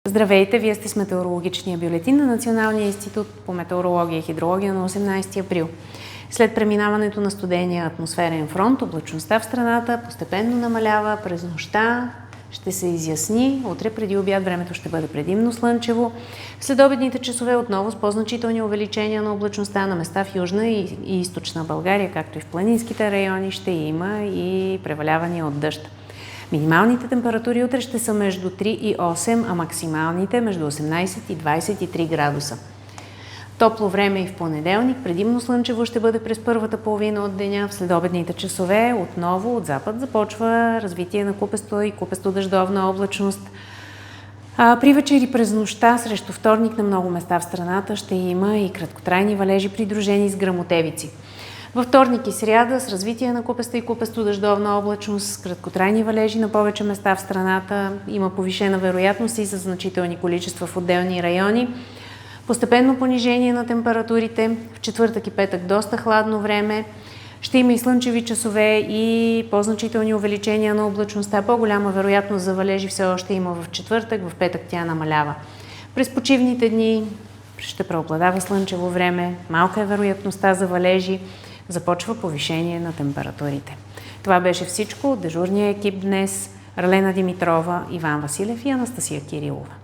Здравейте, вие сте с метеорологичния бюлетин на Националния институт по метеорология и хидрология на 18 април. След преминаването на студения атмосферен фронт, облачността в страната постепенно намалява. През нощта ще се изясни. Утре преди обяд времето ще бъде предимно слънчево. В следобедните часове отново с по-значителни увеличения на облачността на места в Южна и Източна България, както и в планинските райони, ще има и превалявания от дъжд. Минималните температури утре ще са между 3 и 8, а максималните между 18 и 23 градуса. Топло време и в понеделник, предимно слънчево ще бъде през първата половина от деня. В следобедните часове отново от запад започва развитие на купесто и купесто-дъждовна облачност. При вечери през нощта срещу вторник на много места в страната ще има и краткотрайни валежи, придружени с гръмотевици. Във вторник и сряда с развитие на купеста и купесто-дъждовна облачност, с краткотрайни валежи на повече места в страната, има повишена вероятност и за значителни количества в отделни райони. Постепенно понижение на температурите. В четвъртък и петък доста хладно време. Ще има и слънчеви часове и по-значителни увеличения на облачността. По-голяма вероятност за валежи все още има в четвъртък, в петък тя намалява. През почивните дни ще преобладава слънчево време, малка е вероятността за валежи, започва повишение на температурите. Това беше всичко от дежурния екип днес. Ралена Димитрова, Иван Василев и Анастасия Кирилова.